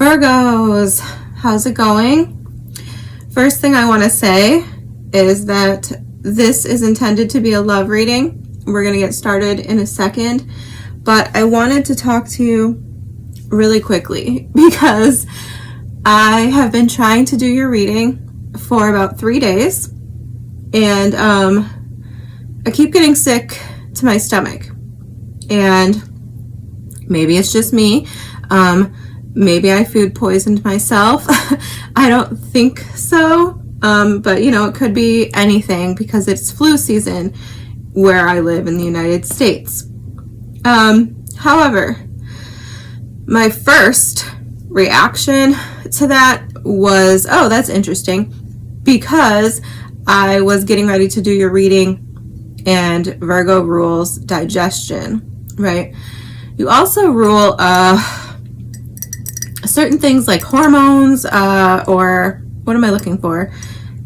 Virgos, how's it going? First thing I want to say is that this is intended to be a love reading. We're going to get started in a second, but I wanted to talk to you really quickly because I have been trying to do your reading for about 3 days, and I keep getting sick to my stomach, and maybe it's just me. Maybe I food poisoned myself. I don't think so, but you know, it could be anything because it's flu season where I live in the United States. However, my first reaction to that was, oh, that's interesting, because I was getting ready to do your reading, and Virgo rules digestion, right? You also rule certain things like hormones, or what am I looking for?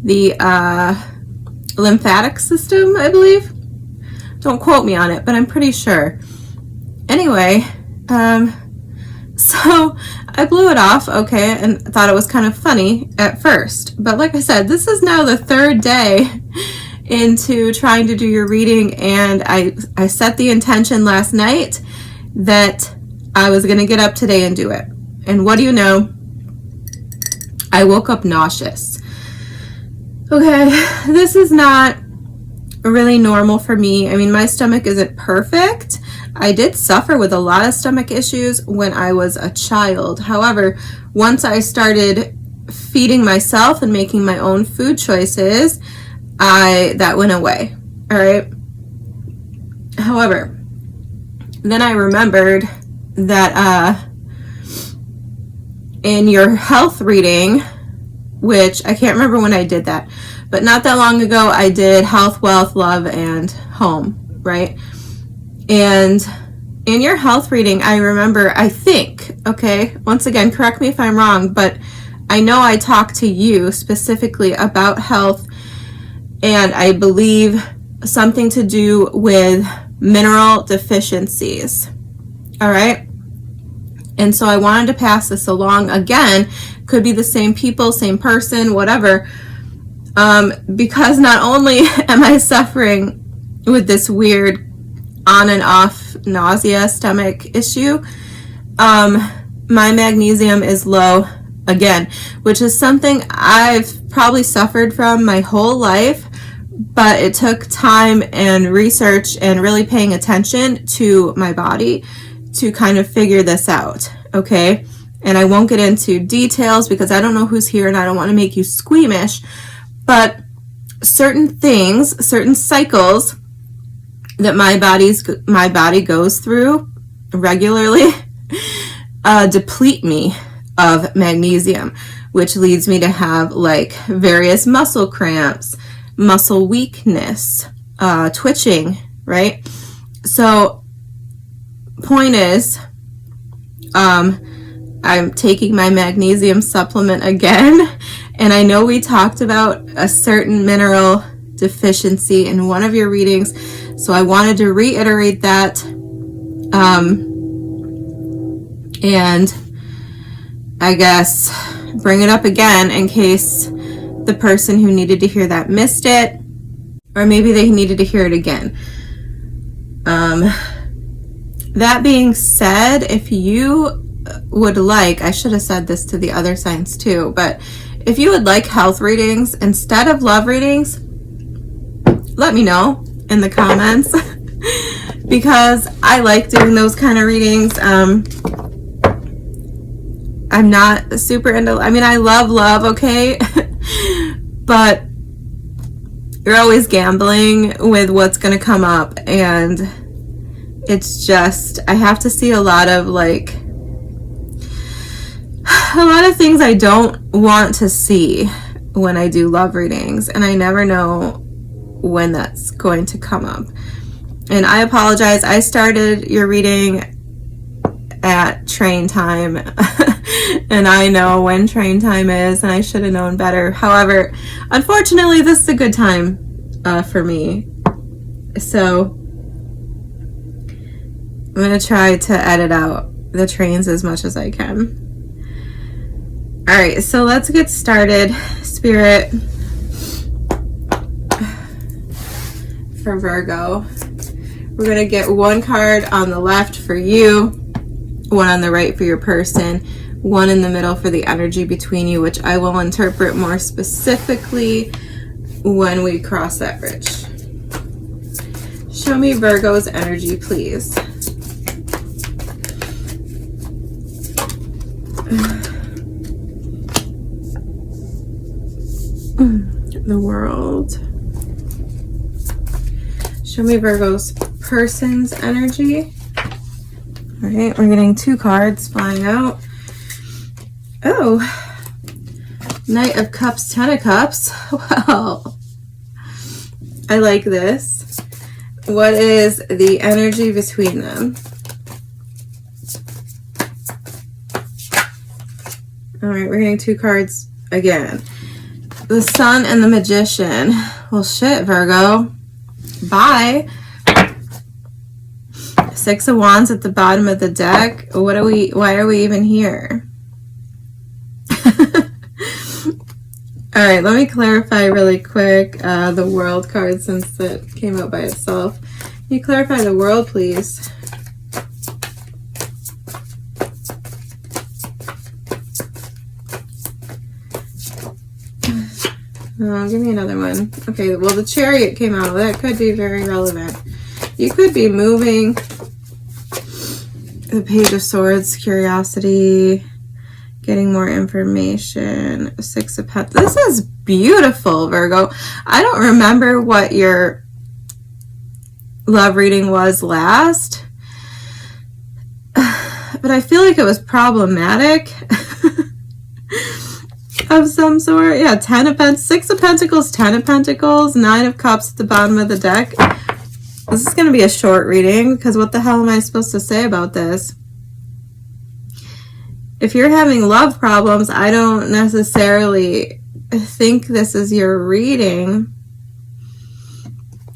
The lymphatic system, I believe. Don't quote me on it, but I'm pretty sure. Anyway, so I blew it off, okay, and thought it was kind of funny at first. But like I said, this is now the 3rd day into trying to do your reading, and I set the intention last night that I was going to get up today and do it. And what do you know? I woke up nauseous. Okay, this is not really normal for me. I mean, my stomach isn't perfect. I did suffer with a lot of stomach issues when I was a child. However, once I started feeding myself and making my own food choices, that went away. All right. However, then I remembered that in your health reading, which I can't remember when I did that, but not that long ago, I did health, wealth, love, and home, right? And in your health reading, I remember, I think, okay, once again, correct me if I'm wrong, but I know I talked to you specifically about health, and I believe something to do with mineral deficiencies, all right? And so I wanted to pass this along again. Could be the same people, same person, whatever. Because not only am I suffering with this weird on and off nausea stomach issue, my magnesium is low again, which is something I've probably suffered from my whole life, but it took time and research and really paying attention to my body to kind of figure this out, okay? And I won't get into details because I don't know who's here and I don't want to make you squeamish, but certain things, certain cycles that my body goes through regularly deplete me of magnesium, which leads me to have like various muscle cramps, muscle weakness, twitching, right? So point is, I'm taking my magnesium supplement again, and I know we talked about a certain mineral deficiency in one of your readings, so I wanted to reiterate that, and I guess bring it up again in case the person who needed to hear that missed it, or maybe they needed to hear it again. That being said, if you would like, I should have said this to the other signs too, but if you would like health readings instead of love readings, let me know in the comments because I like doing those kind of readings. I'm not super into, I mean, I love, okay, but you're always gambling with what's going to come up, and it's just, I have to see a lot of things I don't want to see when I do love readings, and I never know when that's going to come up. And I apologize, I started your reading at train time and I know when train time is, and I should have known better. However, unfortunately, this is a good time for me, so I'm going to try to edit out the trains as much as I can. All right, so let's get started, Spirit, for Virgo. We're going to get one card on the left for you, one on the right for your person, one in the middle for the energy between you, which I will interpret more specifically when we cross that bridge. Show me Virgo's energy, please. The World. Show me Virgo's person's energy. All right, we're getting 2 cards flying out. Oh, Knight of Cups, 10 of Cups. Well, I like this. What is the energy between them? All right, we're getting 2 cards again. The Sun and the Magician. Well, shit, Virgo. Bye. 6 of Wands at the bottom of the deck. Why are we even here? All right, let me clarify really quick the World card, since it came out by itself. Can you clarify the World, please? Oh, give me another one. Okay, well, the Chariot came out. That could be very relevant. You could be moving. The Page of Swords, curiosity, getting more information. 6 of Pentacles. This is beautiful, Virgo. I don't remember what your love reading was last, but I feel like it was problematic. Of some sort. Yeah, 10 of Pentacles, 6 of Pentacles, 10 of Pentacles, 9 of Cups at the bottom of the deck. This is going to be a short reading, because what the hell am I supposed to say about this? If you're having love problems, I don't necessarily think this is your reading,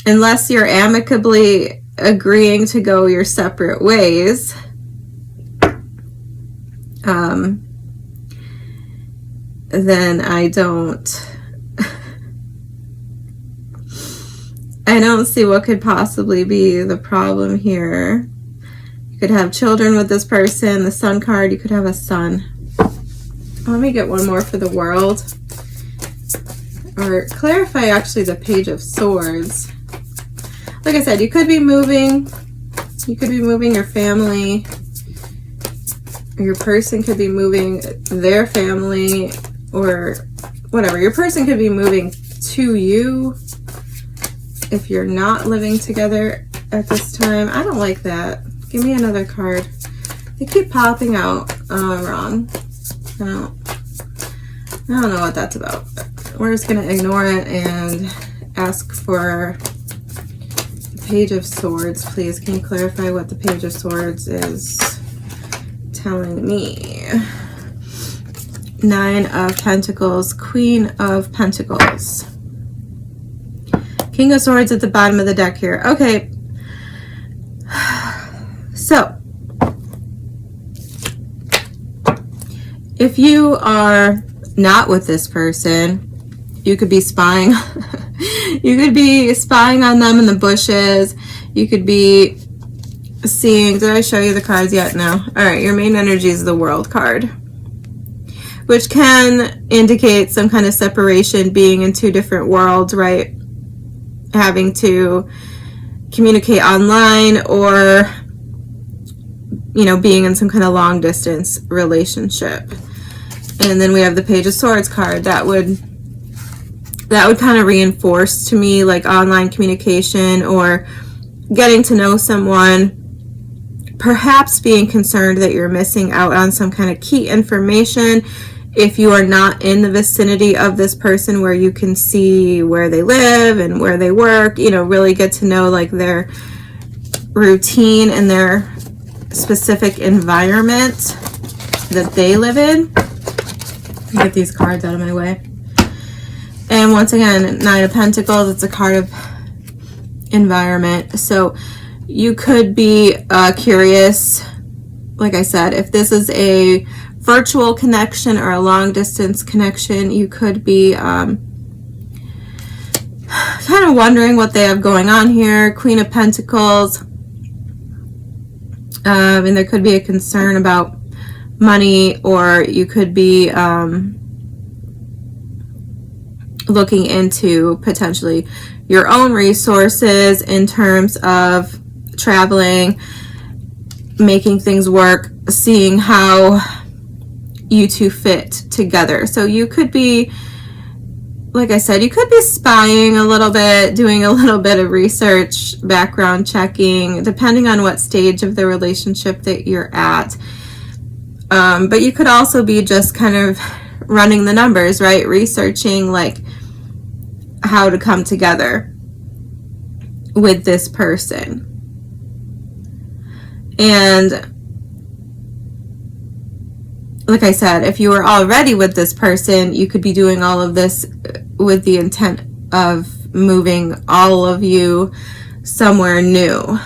unless you're amicably agreeing to go your separate ways. Then I don't see what could possibly be the problem here. You could have children with this person. The Sun card, you could have a son. Let me get one more for the World. Or clarify actually the Page of Swords. Like I said, you could be moving. You could be moving your family. Your person could be moving their family, or whatever. Your person could be moving to you if you're not living together at this time. I don't like that. Give me another card. They keep popping out wrong. I don't know what that's about. We're just going to ignore it and ask for the Page of Swords, please. Can you clarify what the Page of Swords is telling me? 9 of Pentacles, Queen of Pentacles. King of Swords at the bottom of the deck here. Okay. So, if you are not with this person, you could be spying. You could be spying on them in the bushes. You could be seeing, did I show you the cards yet? No. All right, your main energy is the World card, which can indicate some kind of separation, being in 2 different worlds, right? Having to communicate online, or, you know, being in some kind of long distance relationship. And then we have the Page of Swords card. That would kind of reinforce to me like online communication, or getting to know someone, perhaps being concerned that you're missing out on some kind of key information if you are not in the vicinity of this person, where you can see where they live and where they work, you know, really get to know like their routine and their specific environment that they live in. Get these cards out of my way. And once again, 9 of Pentacles, it's a card of environment. So you could be curious, like I said, if this is a virtual connection or a long distance connection. You could be kind of wondering what they have going on here. Queen of Pentacles. And there could be a concern about money, or you could be looking into potentially your own resources in terms of traveling, making things work, seeing how you two fit together. So you could be, like I said, you could be spying a little bit, doing a little bit of research, background checking, depending on what stage of the relationship that you're at. But you could also be just kind of running the numbers, right? Researching like how to come together with this person. And like I said, if you were already with this person, you could be doing all of this with the intent of moving all of you somewhere new,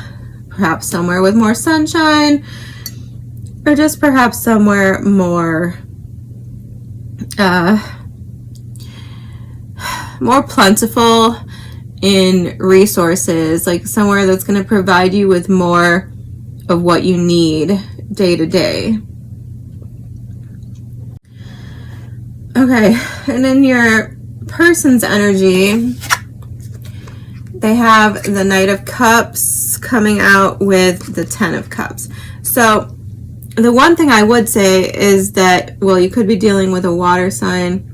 perhaps somewhere with more sunshine, or just perhaps somewhere more more plentiful in resources, like somewhere that's going to provide you with more of what you need day to day. Okay, and in your person's energy, they have the Knight of Cups coming out with the Ten of Cups. So the one thing I would say is that, well, you could be dealing with a water sign,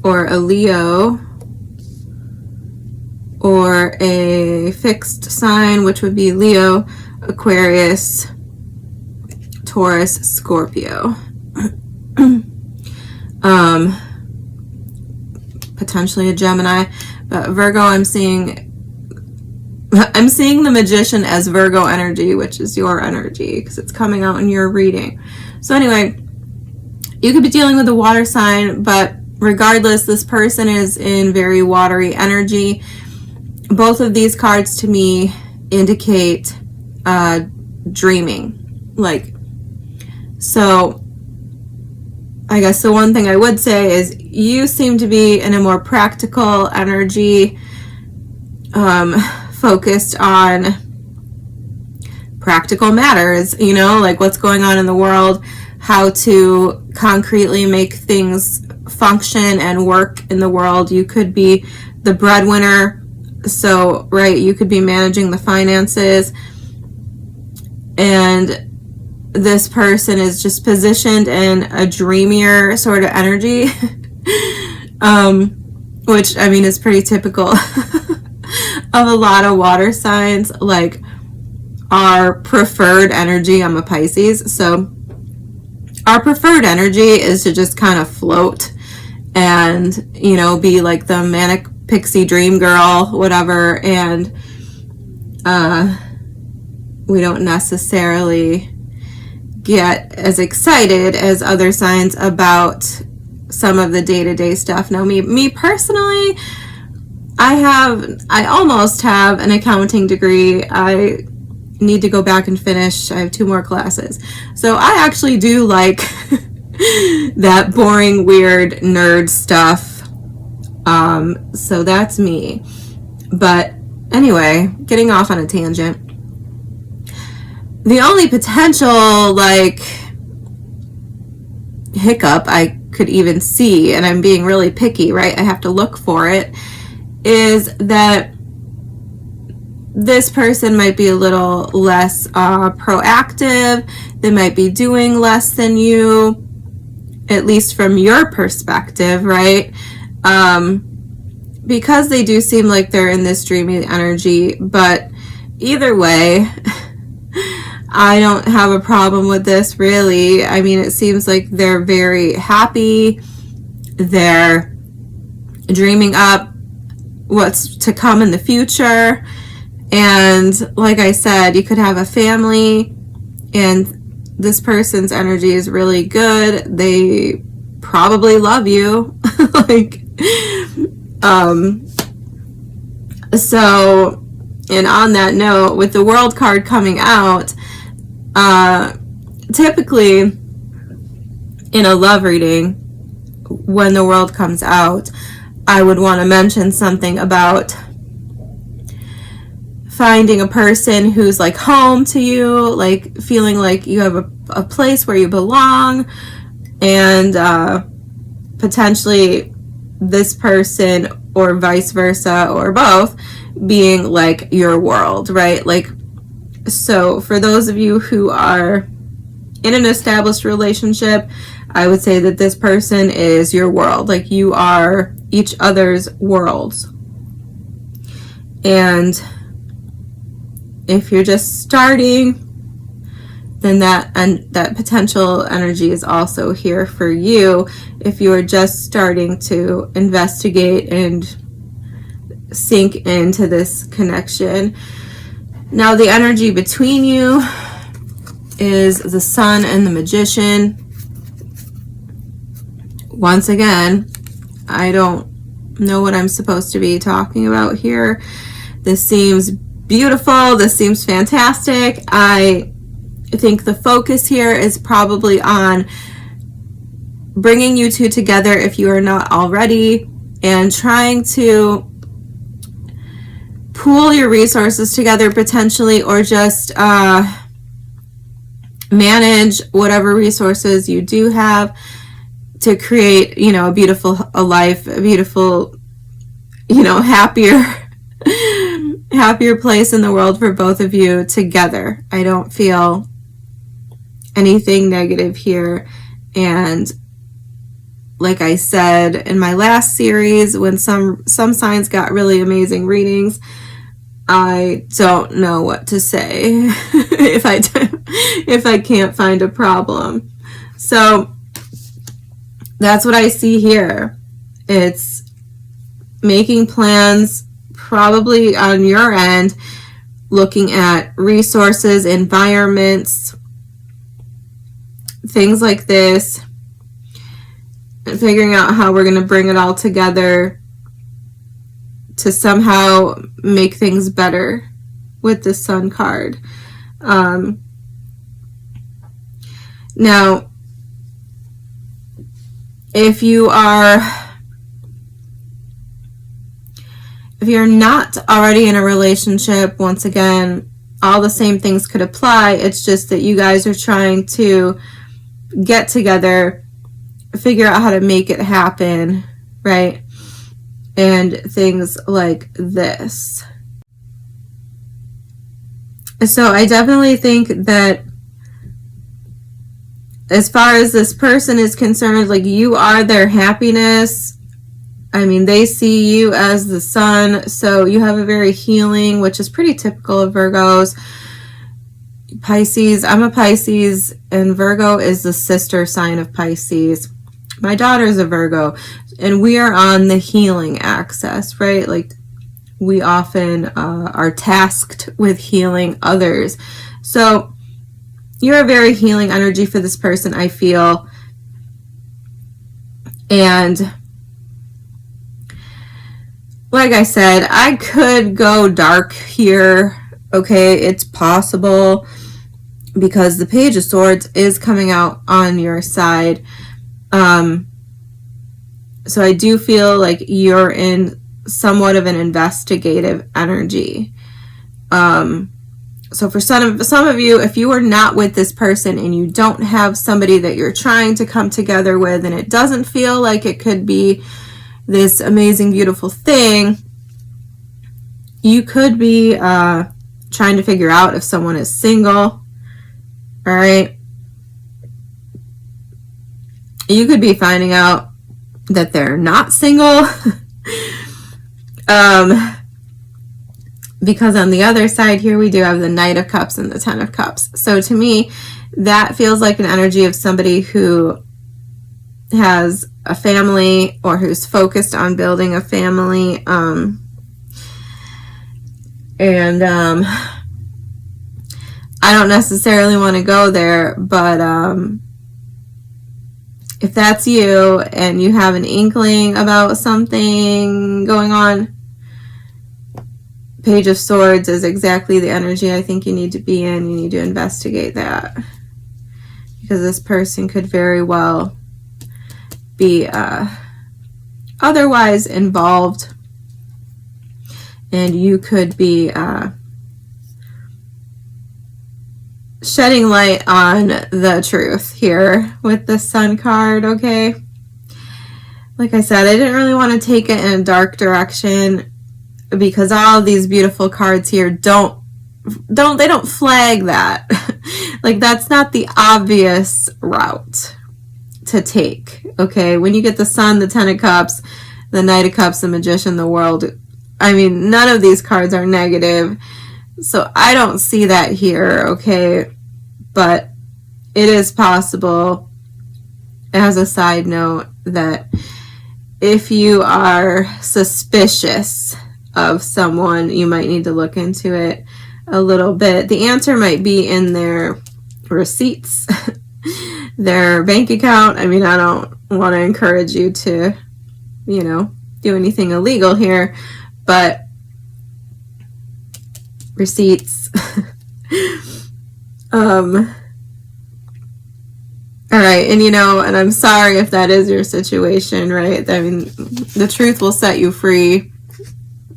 or a Leo, or a fixed sign, which would be Leo, Aquarius, Taurus, Scorpio. Potentially a Gemini, but Virgo, I'm seeing the Magician as Virgo energy, which is your energy because it's coming out in your reading. So anyway, you could be dealing with a water sign, but regardless, this person is in very watery energy. Both of these cards to me indicate dreaming. Like, so I guess the one thing I would say is you seem to be in a more practical energy, focused on practical matters, you know, like what's going on in the world, how to concretely make things function and work in the world. You could be the breadwinner, so right, you could be managing the finances, and this person is just positioned in a dreamier sort of energy, which I mean is pretty typical of a lot of water signs. Like our preferred energy, I'm a Pisces, so our preferred energy is to just kind of float and, you know, be like the manic pixie dream girl, whatever, and we don't necessarily get as excited as other signs about some of the day-to-day stuff. Now, me personally, I almost have an accounting degree. I need to go back and finish. I have 2 more classes. So I actually do like that boring, weird nerd stuff. So that's me. But anyway, getting off on a tangent. The only potential, like, hiccup I could even see, and I'm being really picky, right? I have to look for it, is that this person might be a little less proactive. They might be doing less than you, at least from your perspective, right? Because they do seem like they're in this dreamy energy, but either way, I don't have a problem with this, really. I mean, it seems like they're very happy. They're dreaming up what's to come in the future. And like I said, you could have a family, and this person's energy is really good. They probably love you. Like, so, and on that note, with the World card coming out, typically in a love reading, when the world comes out, I would want to mention something about finding a person who's like home to you, like feeling like you have a place where you belong, and potentially this person, or vice versa, or both, being like your world, right? Like, so for those of you who are in an established relationship, I would say that this person is your world. Like, you are each other's worlds. And if you're just starting, then that potential energy is also here for you if you are just starting to investigate and sink into this connection. Now, the energy between you is the Sun and the Magician. Once again, I don't know what I'm supposed to be talking about here. This seems beautiful. This seems fantastic. I think the focus here is probably on bringing you two together if you are not already, and trying to pool your resources together potentially, or just manage whatever resources you do have to create, a beautiful life, a beautiful, happier place in the world for both of you together. I don't feel anything negative here. And like I said in my last series, when some signs got really amazing readings, I don't know what to say if I can't find a problem. So that's what I see here. It's making plans, probably on your end, looking at resources, environments, things like this, and figuring out how we're going to bring it all together to somehow make things better with the Sun card. Now, if you're not already in a relationship, once again, all the same things could apply. It's just that you guys are trying to get together, figure out how to make it happen, right? And things like this. So I definitely think that as far as this person is concerned, like, you are their happiness. I mean, they see you as the Sun, so you have a very healing, which is pretty typical of Virgos. Pisces, I'm a Pisces, and Virgo is the sister sign of Pisces. My daughter's a Virgo, and we are on the healing axis, right? Like, we often are tasked with healing others. So you're a very healing energy for this person, I feel. And like I said, I could go dark here. Okay, it's possible, because the Page of Swords is coming out on your side. So I do feel like you're in somewhat of an investigative energy. So for some of you, if you are not with this person and you don't have somebody that you're trying to come together with, and it doesn't feel like it could be this amazing, beautiful thing, you could be trying to figure out if someone is single. All right. You could be finding out that they're not single. Because on the other side here, we do have the Knight of Cups and the Ten of Cups. So to me, that feels like an energy of somebody who has a family, or who's focused on building a family. I don't necessarily want to go there, but if that's you and you have an inkling about something going on, Page of Swords is exactly the energy I think you need to be in. You need to investigate that. because this person could very well be otherwise involved, and you could be shedding light on the truth here with the Sun card, okay? Like I said, I didn't really want to take it in a dark direction because all of these beautiful cards here don't flag that. Like, that's not the obvious route to take, okay? When you get the Sun, the Ten of Cups, the Knight of Cups, the Magician, the World, I mean, none of these cards are negative, so I don't see that here, okay? But it is possible, as a side note, that if you are suspicious of someone, you might need to look into it a little bit. The answer might be in their receipts, their bank account. I mean, I don't want to encourage you to, you know, do anything illegal here, but receipts. All right, and you know, and I'm sorry if that is your situation, right? I mean, the truth will set you free,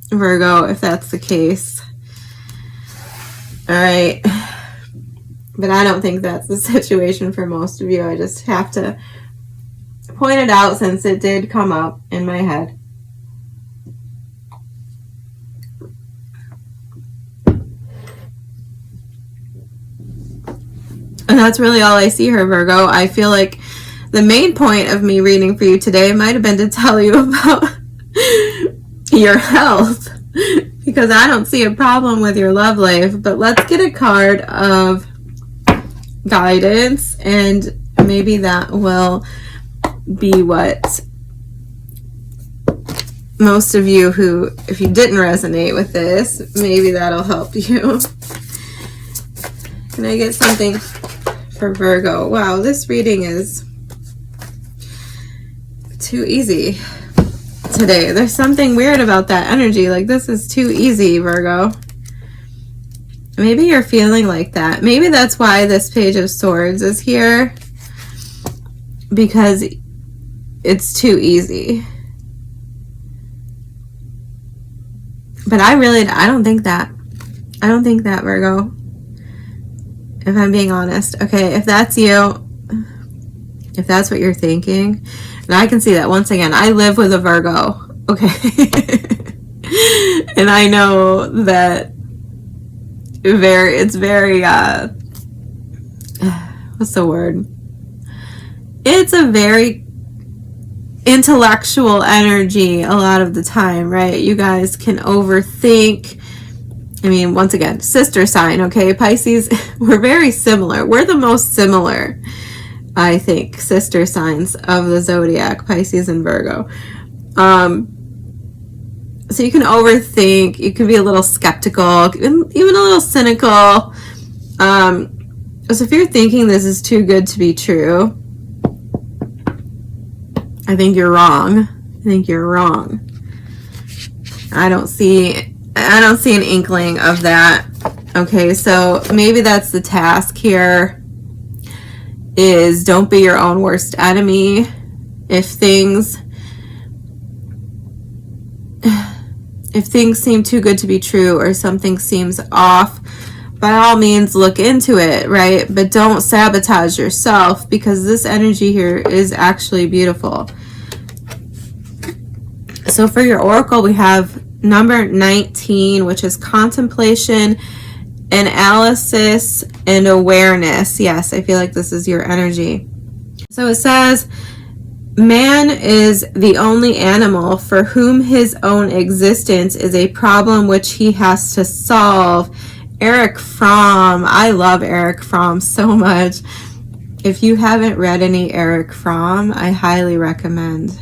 Virgo, if that's the case. All right, but I don't think that's the situation for most of you. I just have to point it out since it did come up in my head. And that's really all I see here, Virgo. I feel like the main point of me reading for you today might have been to tell you about your health, because I don't see a problem with your love life. But let's get a card of guidance, and maybe that will be what most of you who, if you didn't resonate with this, maybe that'll help you. Can I get something for Virgo? Wow, this reading is too easy today. There's something weird about that energy. Like, this is too easy, Virgo. Maybe you're feeling like that. Maybe that's why this Page of Swords is here, because it's too easy. But I don't think that. I don't think that, Virgo, if I'm being honest. Okay, if that's you, if that's what you're thinking, and I can see that. Once again, I live with a Virgo, okay? And I know that it's very, what's the word? It's a very intellectual energy a lot of the time, right? You guys can overthink. I mean, once again, sister sign, okay? Pisces, we're very similar. We're the most similar, I think, sister signs of the zodiac, Pisces and Virgo. So you can overthink. You can be a little skeptical, even a little cynical. So if you're thinking this is too good to be true, I think you're wrong. I think you're wrong. I don't see an inkling of that. Okay, so maybe that's the task here, is don't be your own worst enemy. If things seem too good to be true, or something seems off, by all means look into it, right? But don't sabotage yourself, because this energy here is actually beautiful. So for your oracle, we have number 19, which is contemplation, analysis, and awareness. Yes, I feel like this is your energy. So it says, man is the only animal for whom his own existence is a problem which he has to solve. Eric Fromm. I love Eric Fromm so much. If you haven't read any Eric Fromm, I highly recommend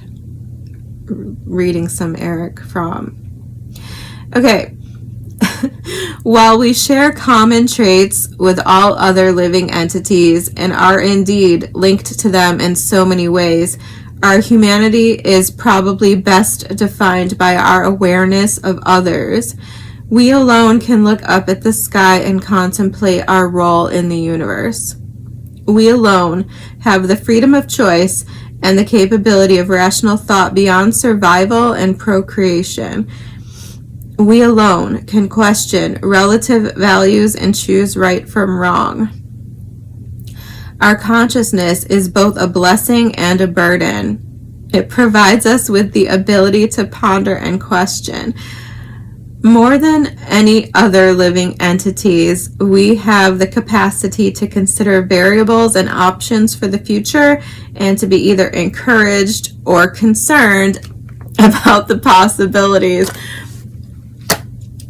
reading some Eric Fromm. Okay. While we share common traits with all other living entities and are indeed linked to them in so many ways, our humanity is probably best defined by our awareness of others. We alone can look up at the sky and contemplate our role in the universe. We alone have the freedom of choice and the capability of rational thought beyond survival and procreation. We alone can question relative values and choose right from wrong. Our consciousness is both a blessing and a burden. It provides us with the ability to ponder and question. More than any other living entities, we have the capacity to consider variables and options for the future and to be either encouraged or concerned about the possibilities.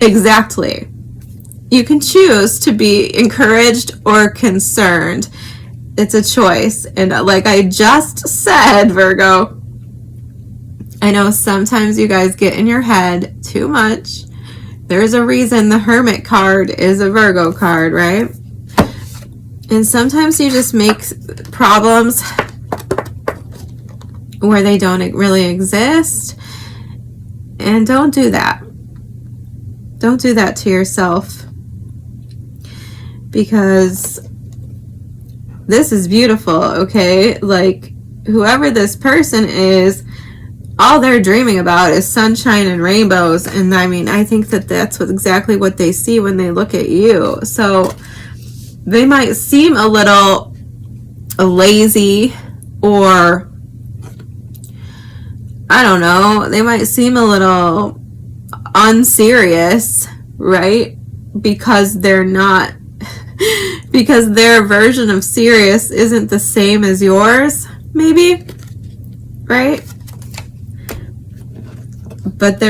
Exactly. You can choose to be encouraged or concerned. It's a choice. And like I just said, Virgo, I know sometimes you guys get in your head too much. There's a reason the Hermit card is a Virgo card, right? And sometimes you just make problems where they don't really exist. And don't do that. Don't do that to yourself. Because this is beautiful, okay? Like, whoever this person is, all they're dreaming about is sunshine and rainbows. And I mean, I think that that's exactly what they see when they look at you. So they might seem a little lazy, or I don't know, they might seem a little unserious, right? Because they're not, because their version of serious isn't the same as yours, maybe, right? But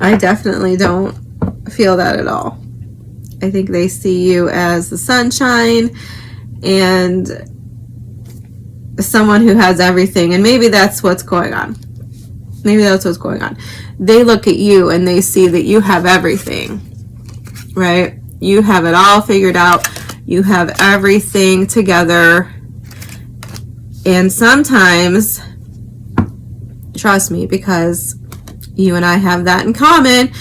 I definitely don't feel that at all. I think they see you as the sunshine and someone who has everything. And maybe that's what's going on. Maybe that's what's going on. They look at you and they see that you have everything, right? You have it all figured out. You have everything together. And sometimes, trust me, because you and I have that in common.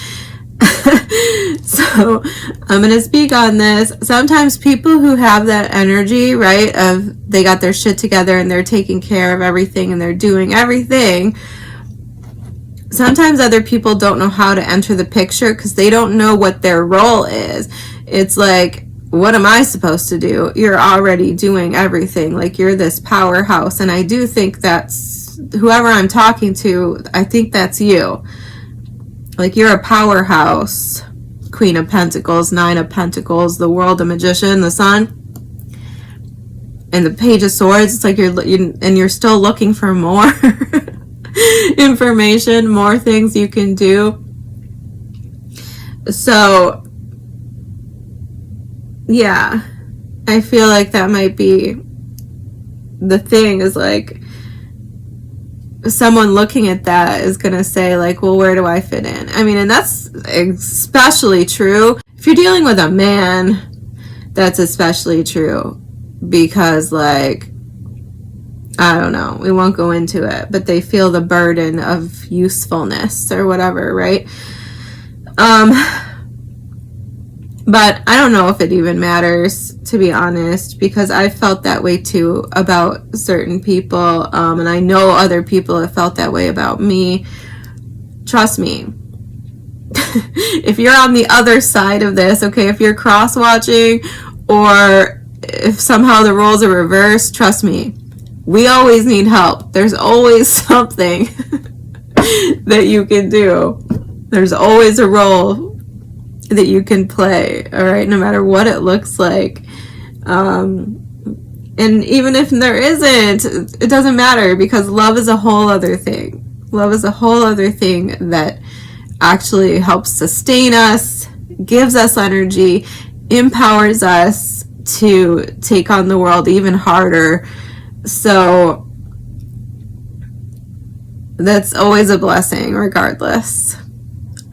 So I'm going to speak on this. Sometimes people who have that energy, right, of they got their shit together and they're taking care of everything and they're doing everything, sometimes other people don't know how to enter the picture because they don't know what their role is. It's like, what am I supposed to do? You're already doing everything. Like, you're this powerhouse. And I do think that's whoever I'm talking to, I think that's you. Like, you're a powerhouse. Queen of Pentacles, Nine of Pentacles, the World, the Magician, the Sun, and the Page of Swords. It's like you're still looking for more information, more things you can do. So, yeah, I feel like that might be the thing, is like, someone looking at that is going to say, like, well, where do I fit in? I mean, and that's especially true if you're dealing with a man. That's especially true because, like, I don't know, we won't go into it, but they feel the burden of usefulness or whatever, right? But I don't know if it even matters, to be honest, because I felt that way too about certain people, and I know other people have felt that way about me. Trust me. If you're on the other side of this, okay, if you're cross-watching or if somehow the roles are reversed, trust me, we always need help. There's always something that you can do. There's always a role that you can play, all right, no matter what it looks like. And even if there isn't, it doesn't matter, because love is a whole other thing. Love is a whole other thing that actually helps sustain us, gives us energy, empowers us to take on the world even harder. So that's always a blessing regardless.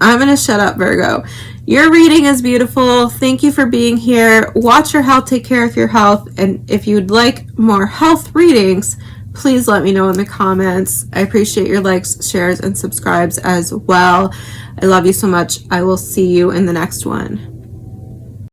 I'm going to shut up, Virgo. Your reading is beautiful. Thank you for being here. Watch your health. Take care of your health. And if you'd like more health readings, please let me know in the comments. I appreciate your likes, shares, and subscribes as well. I love you so much. I will see you in the next one.